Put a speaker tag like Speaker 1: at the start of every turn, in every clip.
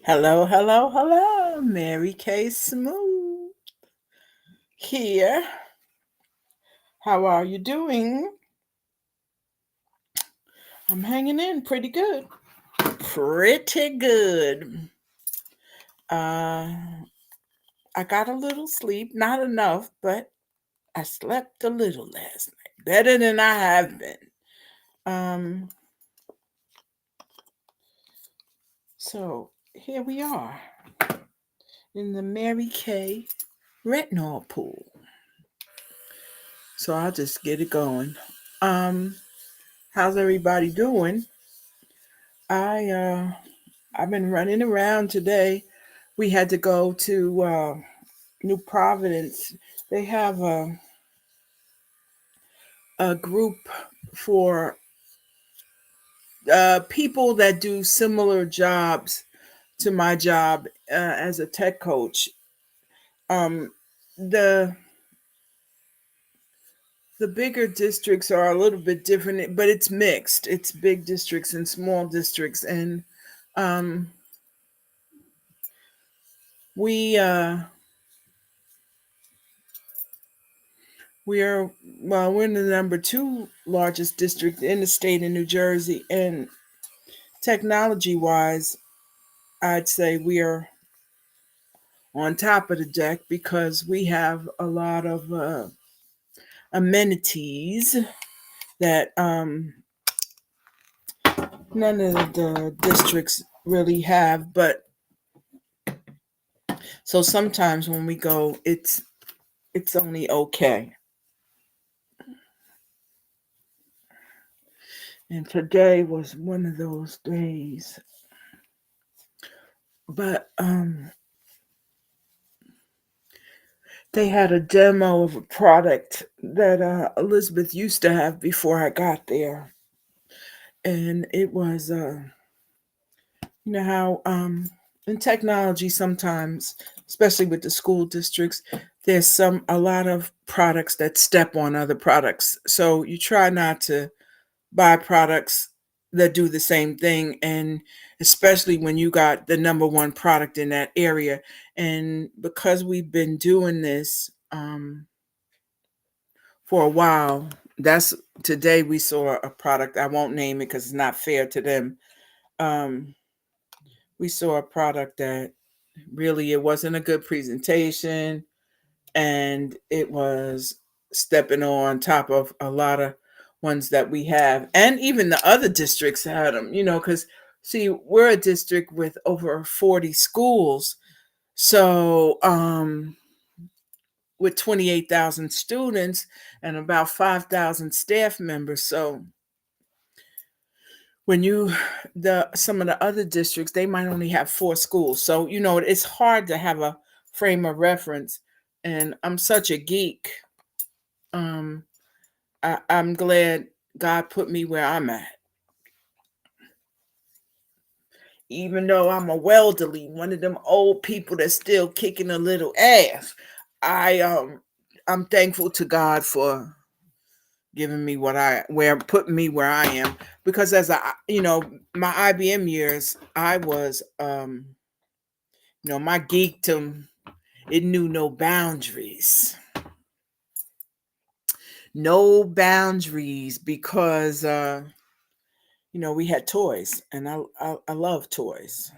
Speaker 1: Hello, hello, hello. Mary Kay Smooth here. How are you doing? I'm hanging in pretty good. Pretty good. Uh, I got a little sleep, not enough, but I slept a little last night. Better than I have been. Um, so here we are in the Mary Kay Retinol pool. So I'll just get it going. Um, how's everybody doing? I I've been running around today. We had to go to New Providence. They have a group for people that do similar jobs to my job as a tech coach. Um, the the bigger districts are a little bit different, but it's mixed. It's big districts and small districts, and um, we uh, we are well, we're in the number two largest district in the state of New Jersey, and technology wise, I'd say we are on top of the deck because we have a lot of amenities that none of the districts really have. But so sometimes when we go, it's only okay. And today was one of those days. But they had a demo of a product that Elizabeth used to have before I got there, and it was you know how in technology sometimes, especially with the school districts, there's a lot of products that step on other products. So you try not to buy products that do the same thing, and especially when you got the number one product in that area. And because we've been doing this for a while, that's today we saw a product. I won't name it because it's not fair to them. um, we saw a product that really it wasn't a good presentation, and it was stepping on top of a lot of ones that we have, and even the other districts had them, because see, we're a district with over 40 schools. So with 28,000 students and about 5,000 staff members. So when you the some of the other districts, they might only have four schools. So it's hard to have a frame of reference. And I'm such a geek. um I'm glad God put me where I'm at, even though I'm a welderly, one of them old people that's still kicking a little ass. I'm thankful to God for giving me putting me where I am, because as my IBM years, I was my geekdom, it knew no boundaries. No boundaries, because we had toys, and I love toys.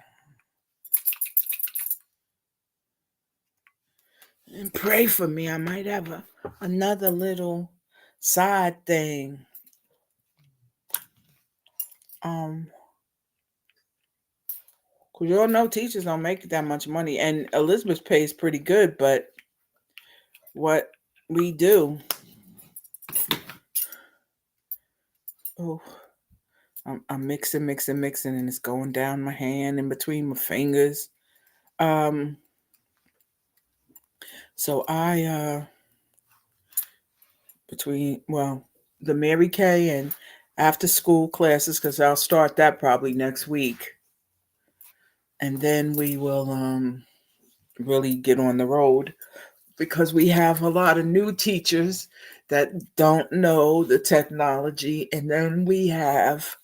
Speaker 1: And pray for me, I might have another little side thing. Um, because you all know teachers don't make that much money, and Elizabeth pays pretty good, but what we do, oh, I'm mixing, mixing, mixing, and it's going down my hand in between my fingers. Um, so I between the Mary Kay and after school classes, because I'll start that probably next week, and then we will really get on the road, because we have a lot of new teachers that don't know the technology, and then we have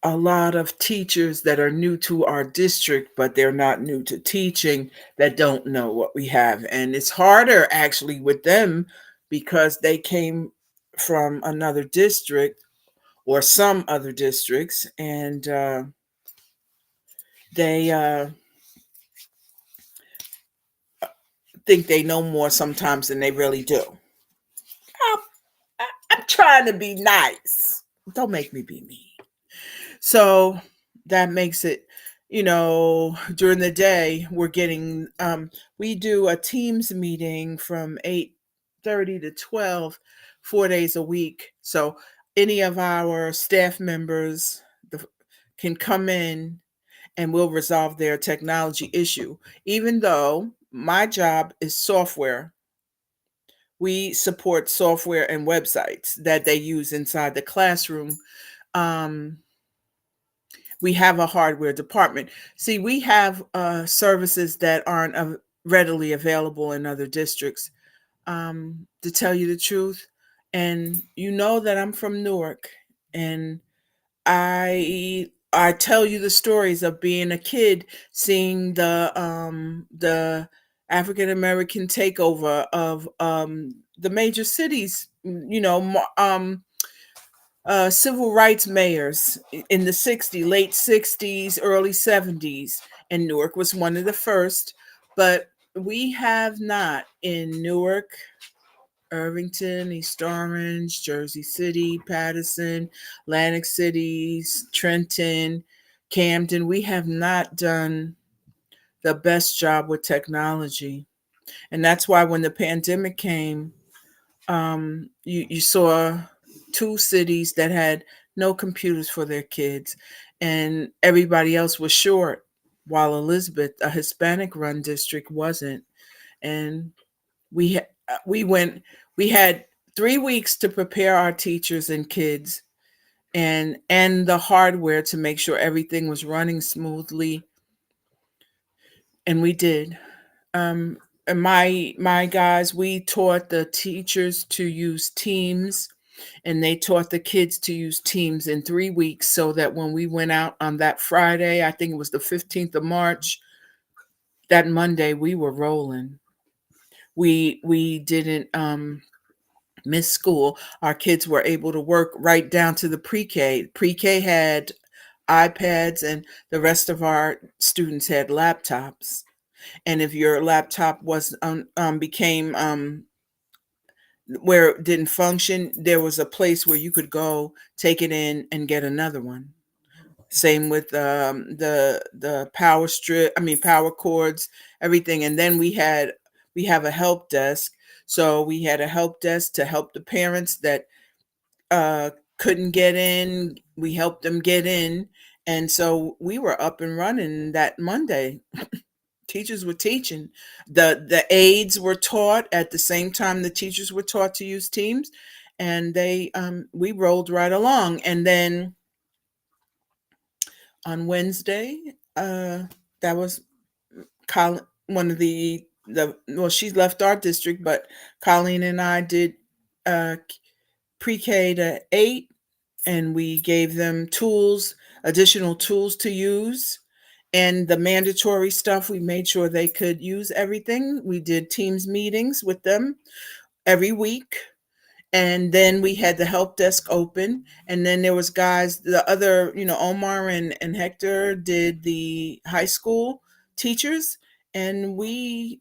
Speaker 1: a lot of teachers that are new to our district, but they're not new to teaching, that don't know what we have. And it's harder actually with them because they came from another district or some other districts, and they think they know more sometimes than they really do. I'm, I'm trying to be nice. Don't make me be mean. So that makes it, during the day we're getting we do a Teams meeting from 8:30 to 12, 4 days a week. So any of our staff members can come in and we'll resolve their technology issue. Even though my job is software, we support software and websites that they use inside the classroom. Um, we have a hardware department. See, we have services that aren't readily available in other districts, to tell you the truth. And you know that I'm from Newark, and I tell you the stories of being a kid, seeing the African American takeover of the major cities, civil rights mayors in the late 60s, early 70s, and Newark was one of the first. But we have not in Newark, Irvington, East Orange, Jersey City, Paterson, Atlantic Cities, Trenton, Camden. We have not done the best job with technology. And that's why when the pandemic came, you saw two cities that had no computers for their kids, and everybody else was short, while Elizabeth, a Hispanic run district, wasn't. And we went we had 3 weeks to prepare our teachers and kids and the hardware to make sure everything was running smoothly, and we did. And my guys, we taught the teachers to use Teams, and they taught the kids to use Teams in 3 weeks, so that when we went out on that Friday, I think it was the 15th of March, that Monday we were rolling. We didn't miss school. Our kids were able to work right down to the pre-K. Pre-K had iPads, and the rest of our students had laptops. And if your laptop was became where it didn't function, there was a place where you could go, take it in, and get another one. Same with the power strip, I mean power cords, everything. And then we have a help desk. So we had a help desk to help the parents that uh, couldn't get in. We helped them get in, and so we were up and running that Monday. Teachers were teaching. The aides were taught at the same time the teachers were taught to use Teams, and they we rolled right along. And then on Wednesday, that was one of the well, she left our district, but Colleen and I did uh, pre-K to 8, and we gave them tools, additional tools to use. And the mandatory stuff, we made sure they could use everything. We did Teams meetings with them every week. And then we had the help desk open. And then there was guys, the other, Omar and Hector did the high school teachers. And we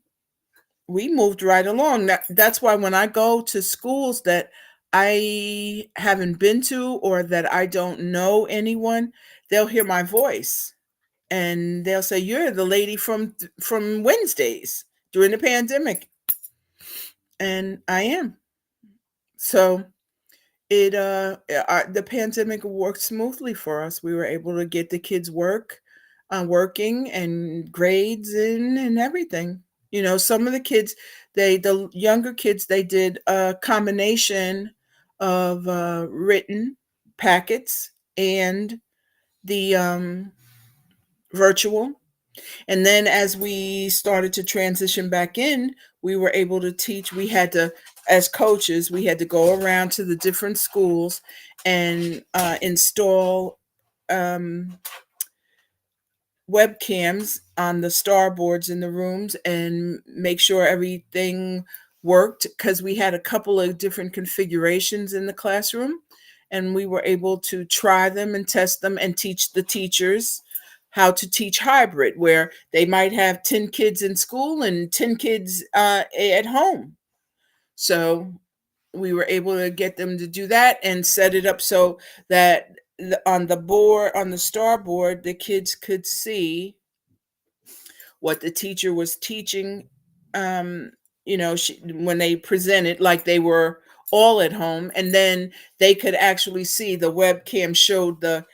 Speaker 1: moved right along. That's why when I go to schools that I haven't been to or that I don't know anyone, they'll hear my voice and they'll say, "You're the lady from Wednesdays during the pandemic," and I am. So the pandemic worked smoothly for us. We were able to get the kids working and grades in and everything. Some of the kids, the younger kids, they did a combination of written packets and the virtual. And then as we started to transition back in, we were able to teach. We had to, as coaches, we had to go around to the different schools and install um, webcams on the starboards in the rooms and make sure everything worked, because we had a couple of different configurations in the classroom, and we were able to try them and test them and teach the teachers how to teach hybrid, where they might have 10 kids in school and 10 kids at home. So we were able to get them to do that and set it up so that on the board, on the starboard, the kids could see what the teacher was teaching. um when they presented, like they were all at home, and then they could actually see the webcam showed the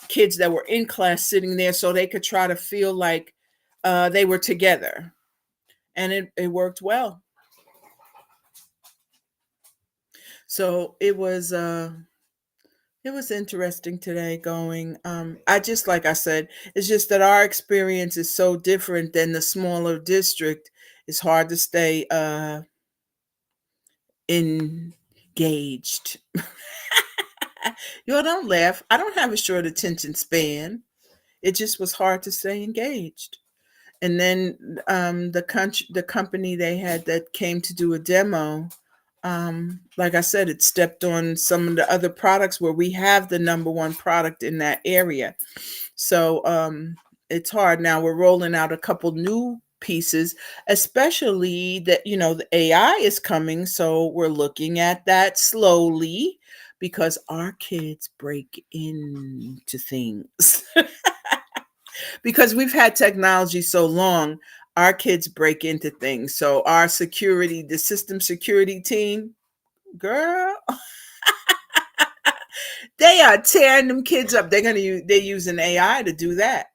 Speaker 1: kids that were in class sitting there, so they could try to feel like they were together, and it worked well. So it was interesting today going. I just, like I said, it's just that our experience is so different than the smaller district. It's hard to stay engaged. Y'all don't laugh. I don't have a short attention span. It just was hard to stay engaged. And then the company they had that came to do a demo, like I said, it stepped on some of the other products where we have the number one product in that area. So it's hard. Now we're rolling out a couple new pieces, especially that, the AI is coming. So we're looking at that slowly, because our kids break into things. Because we've had technology so long, our kids break into things. So our security, the system security team, girl, they are tearing them kids up. They're using AI to do that.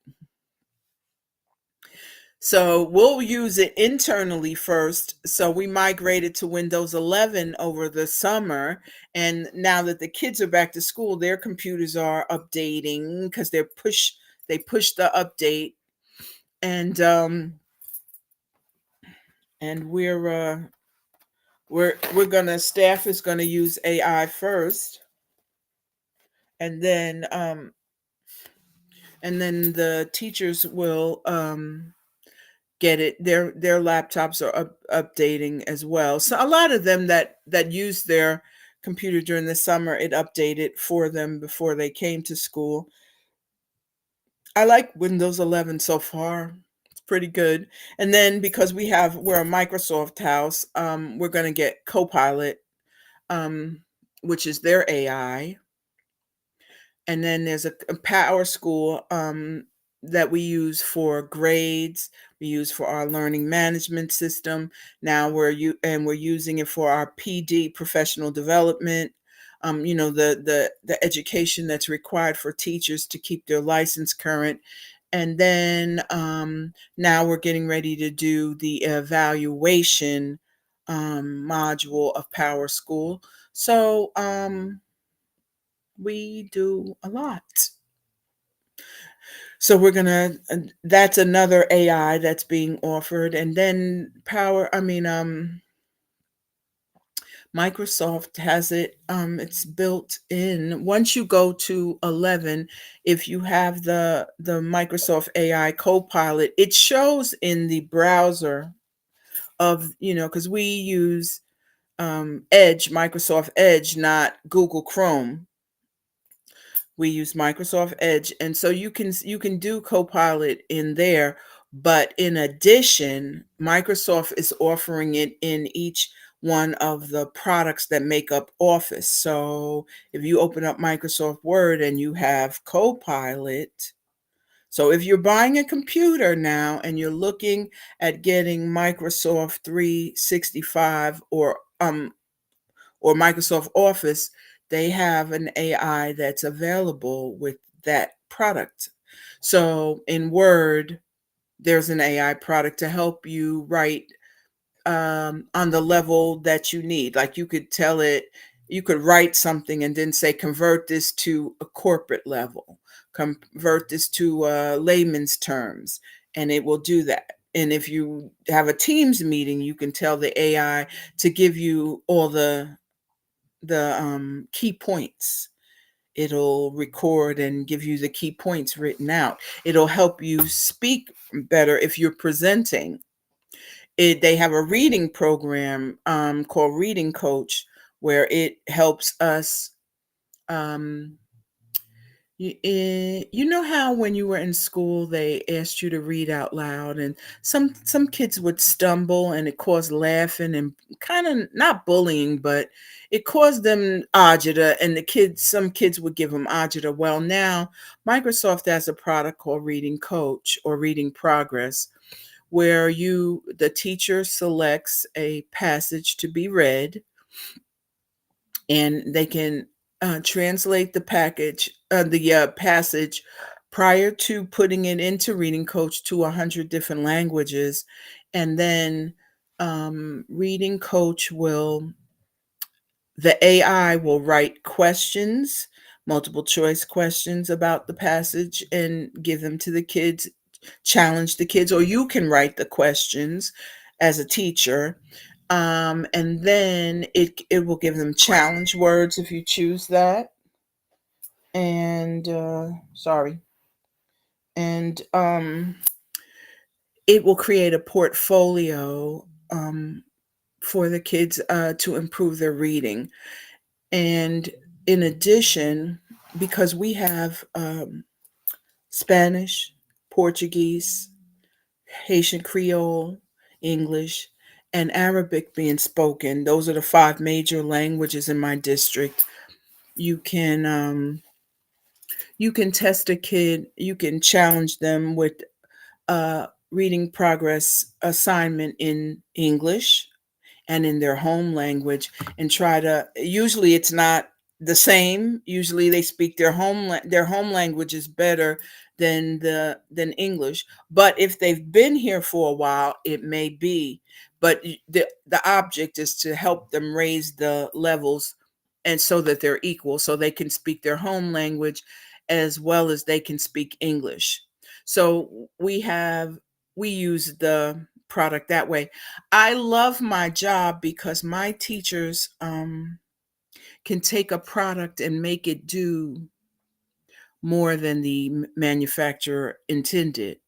Speaker 1: So we'll use it internally first. So we migrated to Windows 11 over the summer. And now that the kids are back to school, their computers are updating because they push the update. And and we're gonna staff is gonna use AI first, and then the teachers will get it. Their laptops are updating as well. So a lot of them that use their computer during the summer, it updated for them before they came to school. I like Windows 11 so far. It's pretty good. And then because we're a Microsoft house, we're going to get Copilot, um, which is their AI. And then there's a Power School that we use for grades. We use for our learning management system. Now we're using it for our PD, professional development. The education that's required for teachers to keep their license current. And then now we're getting ready to do the evaluation module of Power School. So we do a lot. So we're gonna that's another AI that's being offered. And then Microsoft has it, it's built in. Once you go to 11, if you have the Microsoft AI Copilot, it shows in the browser of, because we use Edge, Microsoft Edge, not Google Chrome. We use Microsoft Edge, and so you can do Copilot in there, but in addition, Microsoft is offering it in each one of the products that make up Office. So if you open up Microsoft Word and you have Copilot, so if you're buying a computer now and you're looking at getting Microsoft 365 or Microsoft Office, they have an AI that's available with that product. So in Word, there's an AI product to help you write on the level that you need. Like you could tell it, you could write something and then say, convert this to a corporate level, convert this to layman's terms, and it will do that. And if you have a Teams meeting, you can tell the AI to give you all the key points, It'll record and give you the key points written out. It'll help you speak better if you're presenting. They have a reading program called Reading Coach, where it helps us. Um, you know how when you were in school they asked you to read out loud, and some kids would stumble and it caused laughing and kind of not bullying, but it caused them agita, and some kids would give them agita. Well, now Microsoft has a product called Reading Coach or Reading Progress, where the teacher selects a passage to be read, and they can translate the passage prior to putting it into Reading Coach to 100 different languages, and then Reading Coach will the AI will write questions, multiple choice questions about the passage, and give them to the kids, challenge the kids, or you can write the questions as a teacher. And then it will give them challenge words if you choose that. And sorry. And it will create a portfolio for the kids to improve their reading. And in addition, because we have Spanish, Portuguese, Haitian Creole, English, and Arabic being spoken, those are the five major languages in my district. You can you can test a kid, you can challenge them with a reading progress assignment in English and in their home language, and try to, usually it's not the same. Usually they speak their home language is better than English, but if they've been here for a while it may be. But the object is to help them raise the levels, and so that they're equal, so they can speak their home language as well as they can speak English. So we use the product that way. I love my job because my teachers can take a product and make it do more than the manufacturer intended.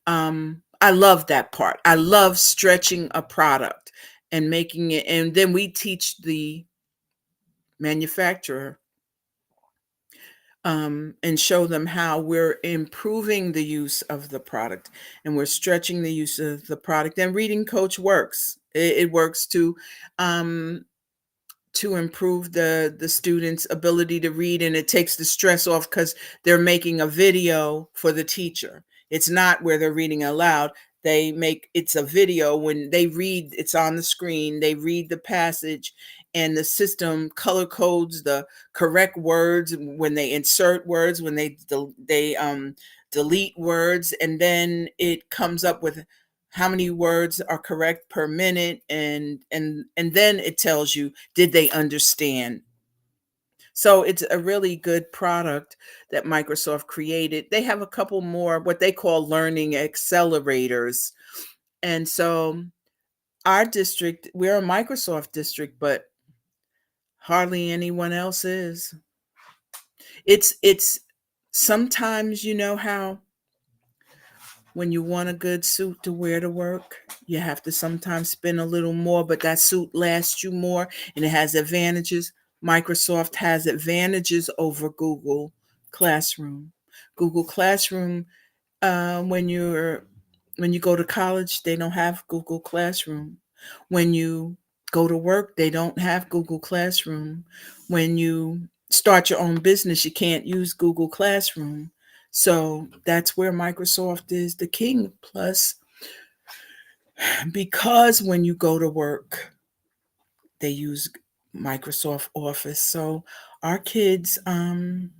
Speaker 1: I love that part. I love stretching a product and making it, and then we teach the manufacturer and show them how we're improving the use of the product and we're stretching the use of the product. And Reading Coach works. It works um, to improve the students' ability to read, and it takes the stress off because they're making a video for the teacher. It's not where they're reading aloud. It's a video. When they read, it's on the screen, they read the passage, and the system color codes the correct words when they insert words, when they delete words, and then it comes up with how many words are correct per minute, and then it tells you, did they understand. So it's a really good product that Microsoft created. They have a couple more what they call learning accelerators. And so our district, we're a Microsoft district, but hardly anyone else is. It's sometimes, you know how when you want a good suit to wear to work, you have to sometimes spend a little more, but that suit lasts you more and it has advantages. Microsoft has advantages over Google Classroom. Google Classroom, when you go to college, they don't have Google Classroom. When you go to work, they don't have Google Classroom. When you start your own business, you can't use Google Classroom. So that's where Microsoft is the king. Plus, because when you go to work, they use Microsoft Office. So our kids, the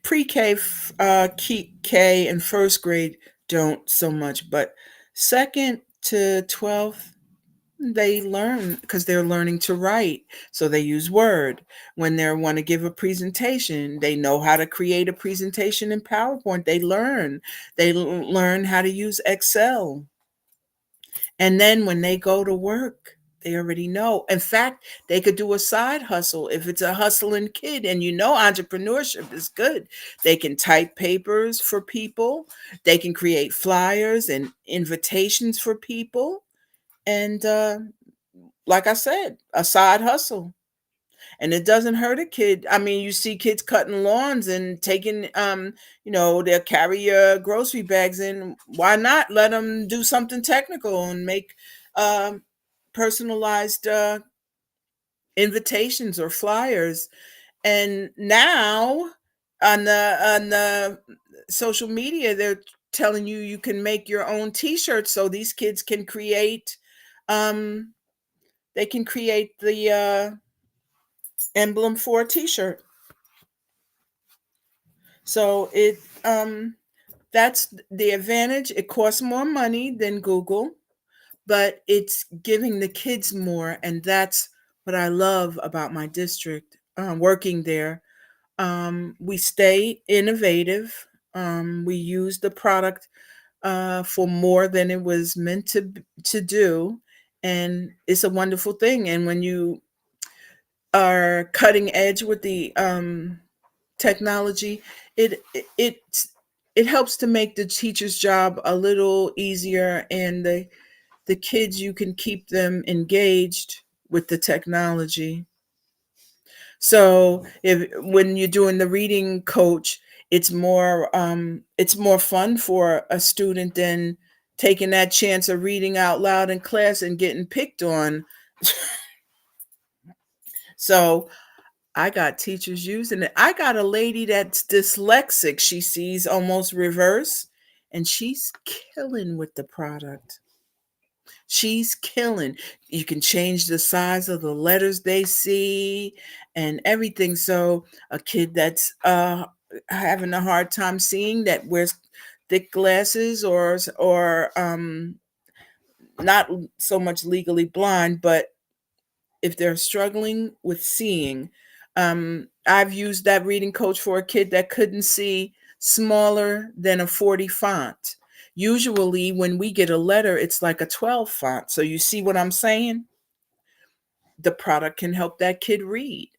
Speaker 1: pre-K, K and first grade don't so much, but second to 12th, they learn because they're learning to write. So they use Word. When they want to give a presentation, they know how to create a presentation in PowerPoint. They learn how to use Excel. And then when they go to work, They already know. In fact, they could do a side hustle if it's a hustling kid, and entrepreneurship is good. They can type papers for people, they can create flyers and invitations for people, and like I said, a side hustle. And it doesn't hurt a kid. I mean, you see kids cutting lawns and taking, they'll carry your grocery bags in. Why not let them do something technical and make um, personalized invitations or flyers? And now on the social media, they're telling you you can make your own T-shirts, so these kids can create. Um, they can create the emblem for a T-shirt. So that's the advantage. It costs more money than Google, but it's giving the kids more, and that's what I love about my district. Working there, we stay innovative. We use the product for more than it was meant to do, and it's a wonderful thing. And when you are cutting edge with the technology, it it it helps to make the teacher's job a little easier, and the kids, you can keep them engaged with the technology. So if when you're doing the reading coach, it's more fun for a student than taking that chance of reading out loud in class and getting picked on. So I got teachers using it. I got a lady that's dyslexic. She sees almost reverse, and she's killing with the product. She's killing. You can change the size of the letters they see and everything. So a kid that's having a hard time seeing, that wears thick glasses, or not so much legally blind, but if they're struggling with seeing, I've used that reading coach for a kid that couldn't see smaller than a 40 font. Usually, when we get a letter, it's like a 12 font. So, you see what I'm saying? The product can help that kid read.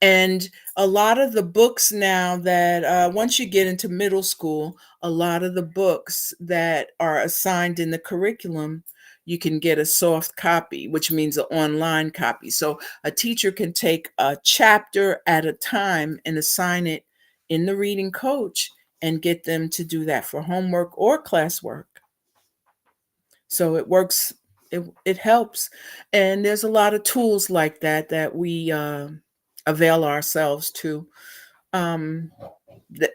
Speaker 1: And a lot of the books now that once you get into middle school, a lot of the books that are assigned in the curriculum, you can get a soft copy, which means an online copy. So a teacher can take a chapter at a time and assign it in the reading coach and get them to do that for homework or classwork. So it works. It helps, and there's a lot of tools like that that we avail ourselves to. Um,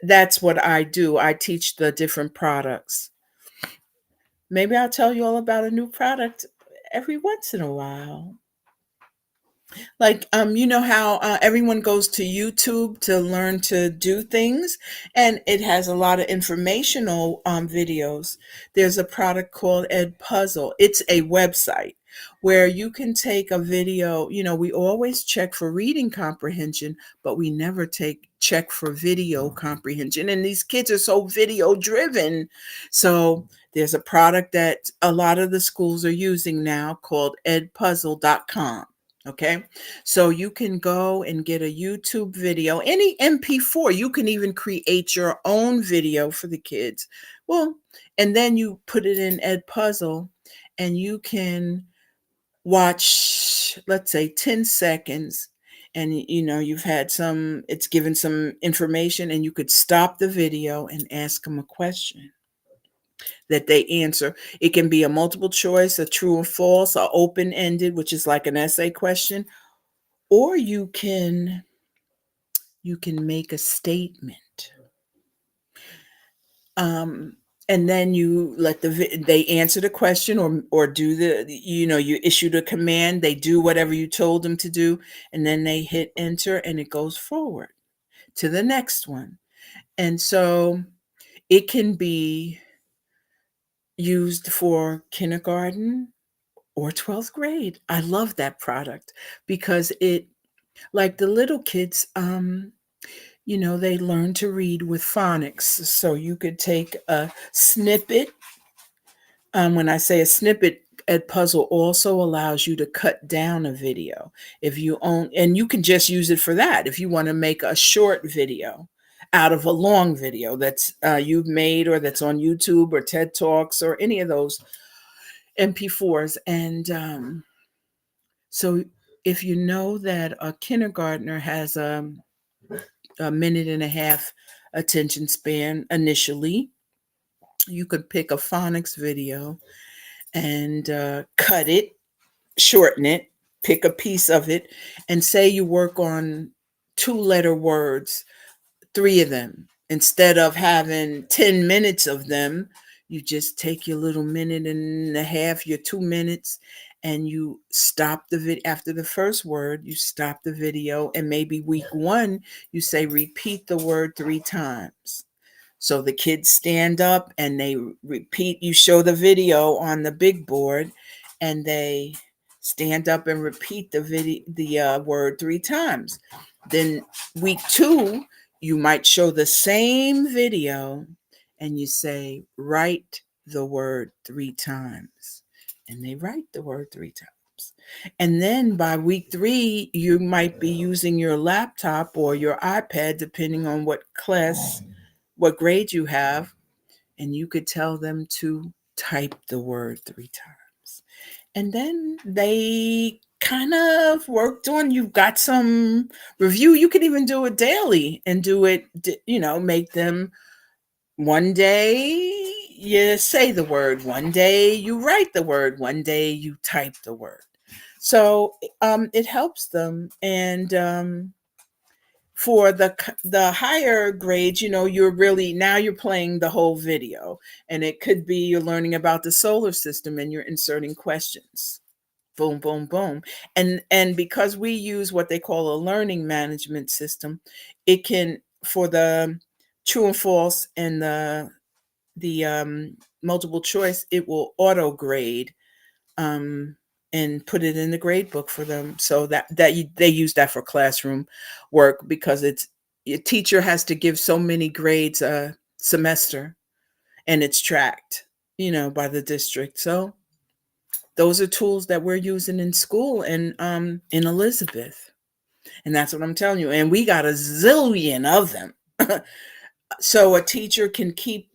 Speaker 1: that's what I do. I teach the different products. Maybe I'll tell you all about a new product every once in a while. Like, you know how everyone goes to YouTube to learn to do things, and it has a lot of informational videos. There's a product called Ed Puzzle. It's a website where you can take a video. We always check for reading comprehension, but we never check for video comprehension. And these kids are so video driven. So there's a product that a lot of the schools are using now called edpuzzle.com. Okay. So you can go and get a YouTube video, any MP4. You can even create your own video for the kids. Well, and then you put it in Ed Puzzle, and you can watch, let's say, 10 seconds. And it's given some information, and you could stop the video and ask them a question that they answer. It can be a multiple choice, a true or false, or open ended, which is like an essay question, or you can make a statement, um, and then you let they answer the question, or do you issue the command, they do whatever you told them to do, and then they hit enter, and it goes forward to the next one. And so it can be used for kindergarten or 12th grade. I love that product because like the little kids, they learn to read with phonics. So you could take a snippet. When I say a snippet, Edpuzzle also allows you to cut down a video if you own, and you can just use it for that. If you want to make a short video out of a long video that's you've made, or that's on YouTube or TED Talks or any of those MP4s. And so if you know that a kindergartner has a minute and a half attention span initially, you could pick a phonics video and cut it, shorten it, pick a piece of it, and say you work on 2-letter words, 3 of them. Instead of having 10 minutes of them, you just take your little minute and a half, your 2 minutes, and you stop the video. After the first word, you stop the video, and maybe week 1, you say repeat the word 3 times. So the kids stand up and they repeat. You show the video on the big board, and they stand up and repeat the word 3 times. Then week 2, you might show the same video, and you say write the word 3 times, and they write the word 3 times. And then by week 3, you might be using your laptop or your iPad, depending on what grade you have, and you could tell them to type the word 3 times. And then they kind of worked on, you've got some review. You could even do it daily and do it, make them, one day you say the word, one day you write the word, one day you type the word. So it helps them. And for the higher grades, you're really, now you're playing the whole video, and it could be you're learning about the solar system and you're inserting questions. Boom, boom, boom. And because we use what they call a learning management system, it can, for the true and false and the multiple choice, it will auto grade, um, and put it in the grade book for them, so they use that for classroom work, because it's, a teacher has to give so many grades a semester, and it's tracked, by the district. So those are tools that we're using in school and in Elizabeth, and that's what I'm telling you. And we got a zillion of them, so a teacher can keep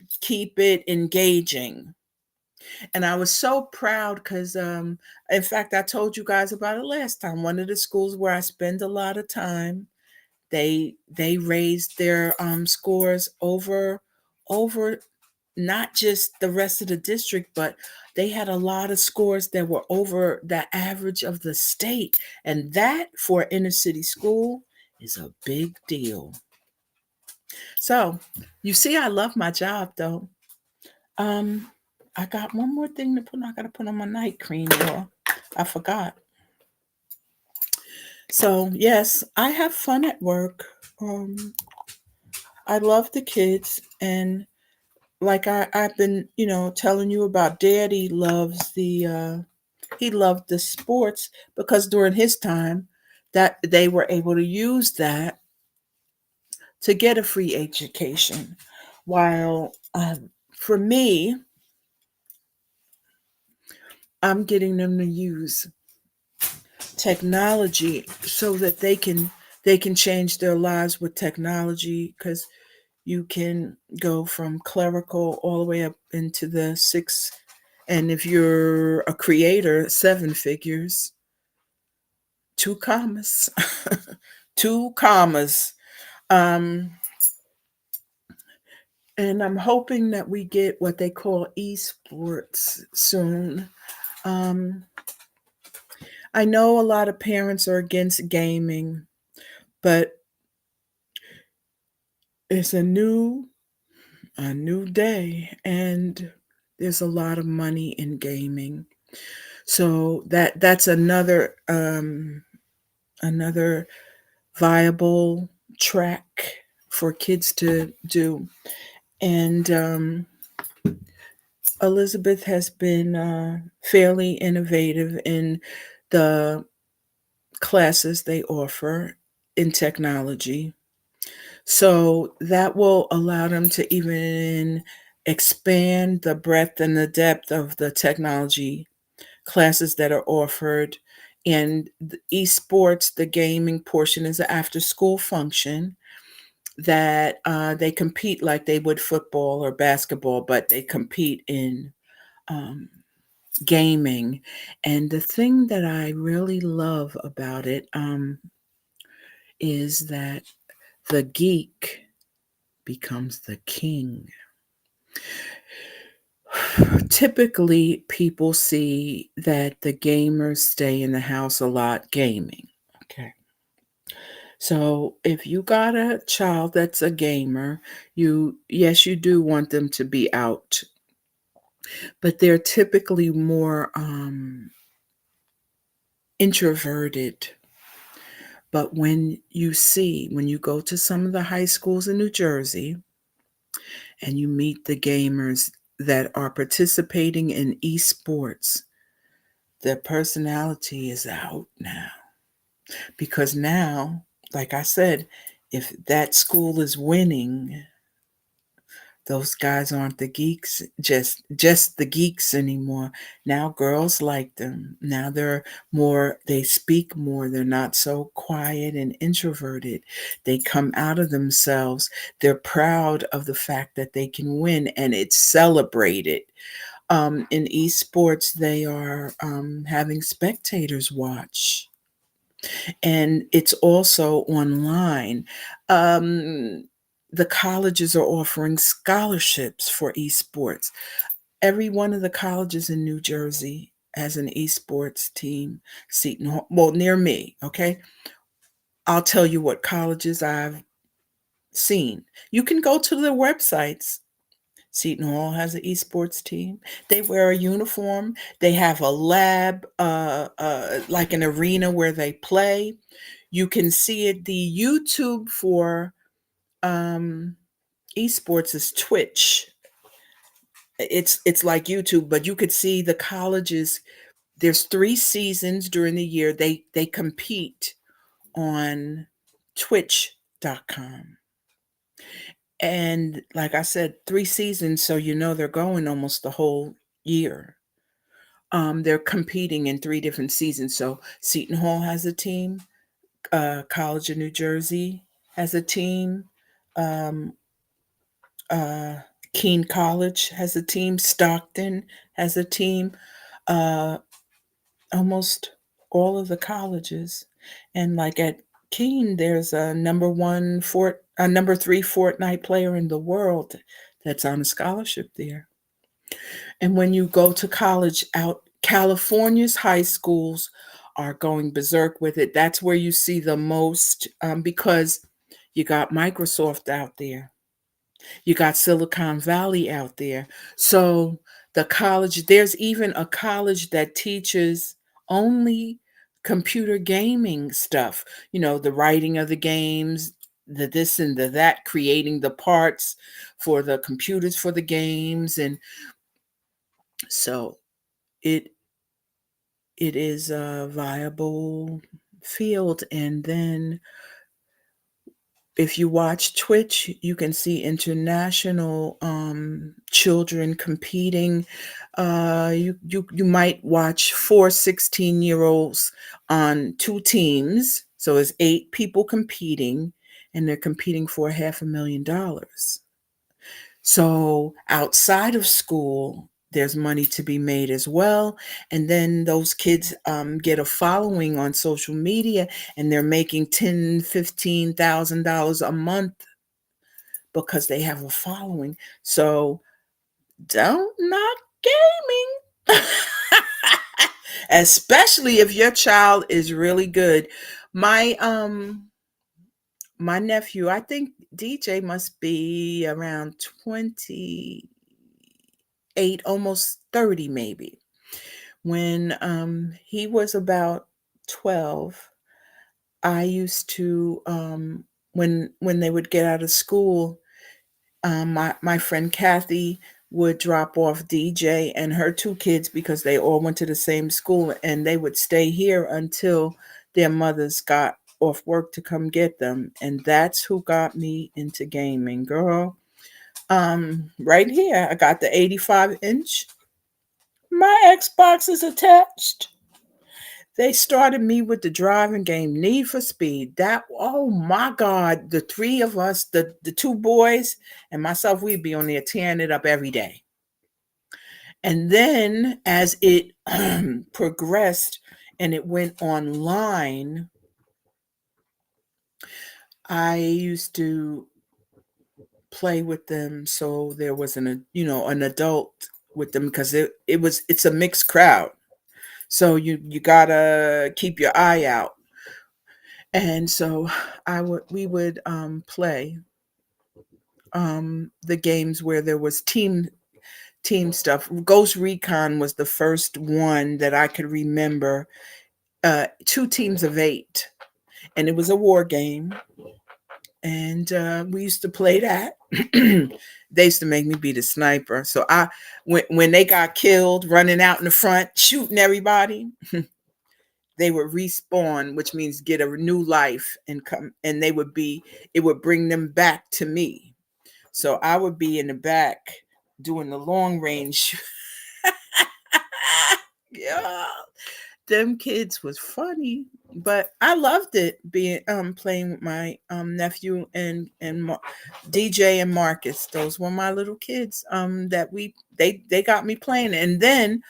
Speaker 1: it engaging. And I was so proud because, in fact, I told you guys about it last time. One of the schools where I spend a lot of time, they raised their scores over not just the rest of the district, but they had a lot of scores that were over the average of the state, and that for an inner city school is a big deal. So you see, I love my job, though. Um, I got one more thing to put. I got to put on my night cream, or I forgot. So yes, I have fun at work. I love the kids, and like I've been, telling you about. Daddy loves he loved the sports, because during his time, that they were able to use that to get a free education, while for me, I'm getting them to use technology so that they can change their lives with technology, because you can go from clerical all the way up into the 6, and if you're a creator, 7 figures, 2 commas. 2 commas. um and I'm hoping that we get what they call esports soon. um I know a lot of parents are against gaming, but it's a new day, and there's a lot of money in gaming. So that's another viable track for kids to do. And Elizabeth has been fairly innovative in the classes they offer in technology. So that will allow them to even expand the breadth and the depth of the technology classes that are offered. And the esports, the gaming portion, is an after school function that they compete like they would football or basketball, but they compete in um, gaming. And the thing that I really love about it is that the geek becomes the king. Typically, people see that the gamers stay in the house a lot gaming. Okay. So if you got a child that's a gamer, yes, you do want them to be out, but they're typically more introverted. But when you go to some of the high schools in New Jersey and you meet the gamers that are participating in esports, their personality is out now. Because now, like I said, if that school is winning, those guys aren't the geeks, just the geeks anymore. Now girls like them. Now they speak more. They're not so quiet and introverted. They come out of themselves. They're proud of the fact that they can win, and it's celebrated. In esports, they are having spectators watch, and it's also online. Um, the colleges are offering scholarships for esports. Every one of the colleges in New Jersey has an esports team. Seton Hall, well, near me, okay? I'll tell you what colleges I've seen. You can go to their websites. Seton Hall has an esports team. They wear a uniform. They have a lab, like an arena where they play. You can see it. The YouTube for um, esports is Twitch. It's like YouTube, but you could see the colleges. There's 3 seasons during the year. They compete on Twitch.com. And like I said, 3 seasons, so they're going almost the whole year. They're competing in 3 different seasons. So Seton Hall has a team. College of New Jersey has a team. Um, uh, Keene College has a team. Stockton has a team. Uh, Almost all of the colleges, and like at Keene, there's a number 3 Fortnite player in the world that's on a scholarship there. And when you go to college out, California's high schools are going berserk with it. That's where you see the most because you got Microsoft out there. You got Silicon Valley out there. So there's even a college that teaches only computer gaming stuff, the writing of the games, the this and the that, creating the parts for the computers for the games. And so it it is a viable field. And then if you watch Twitch, you can see international children competing. You might watch 4 16-year-olds on 2 teams, so it's 8 people competing, and they're competing for $500,000. So outside of school, there's money to be made as well. And then those kids get a following on social media, and they're making $10,000, $15,000 a month because they have a following. So don't knock gaming, especially if your child is really good. My nephew, I think DJ must be around 28, almost 30 maybe. When he was about 12, I used to when they would get out of school, my friend Kathy would drop off DJ and her 2 kids because they all went to the same school, and they would stay here until their mothers got off work to come get them. And that's who got me into gaming, girl. Right here, I got the 85-inch My Xbox is attached. They started me with the driving game, Need for Speed. That, oh my God, the three of us, the two boys and myself, we'd be on there tearing it up every day. And then as it progressed and it went online, I used to play with them. So there was an adult with them because it's a mixed crowd. So you gotta keep your eye out. And so we would play the games where there was team stuff. Ghost Recon was the first one that I could remember. Two teams of eight, and it was a war game. And we used to play that. They used to make me be the sniper. So when they got killed, running out in the front, shooting everybody, they would respawn, which means get a new life and come. And it would bring them back to me. So I would be in the back doing the long range. Yeah, them kids was funny, but I loved it being playing with my nephew and DJ and Marcus. Those were my little kids that they got me playing. And then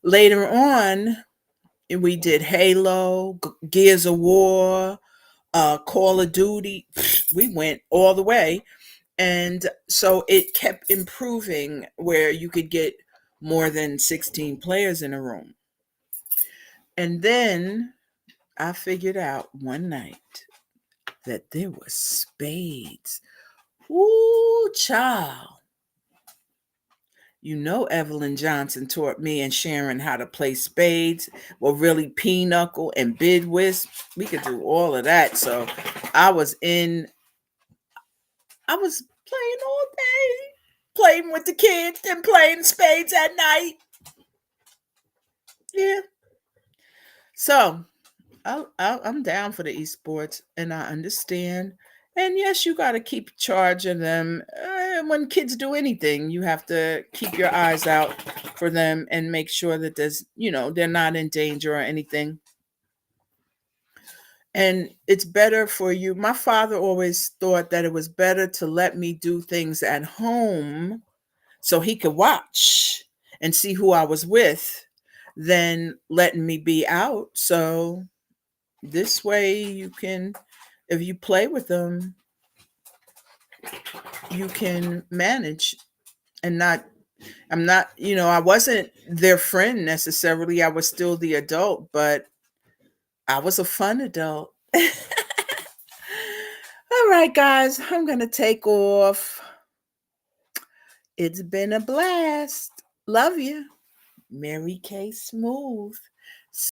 Speaker 1: later on we did Halo, Gears of War, Call of Duty. We went all the way. And so it kept improving where you could get more than 16 players in a room. And then I figured out one night that there was spades. Ooh, child. You know, Evelyn Johnson taught me and Sharon how to play spades. Well, really, pinochle and bid whist. We could do all of that. So I was in, I was playing all day, playing with the kids and playing spades at night. Yeah. So I'm down for the esports, and I understand. And yes, you got to keep charge of them. When kids do anything, you have to keep your eyes out for them and make sure that they're not in danger or anything. And it's better for you. My father always thought that it was better to let me do things at home so he could watch and see who I was with than letting me be out. So this way you can, if you play with them, you can manage and not, I'm not, I wasn't their friend necessarily. I was still the adult, but I was a fun adult. All right, guys, I'm going to take off. It's been a blast. Love you. Mary K. Smooth.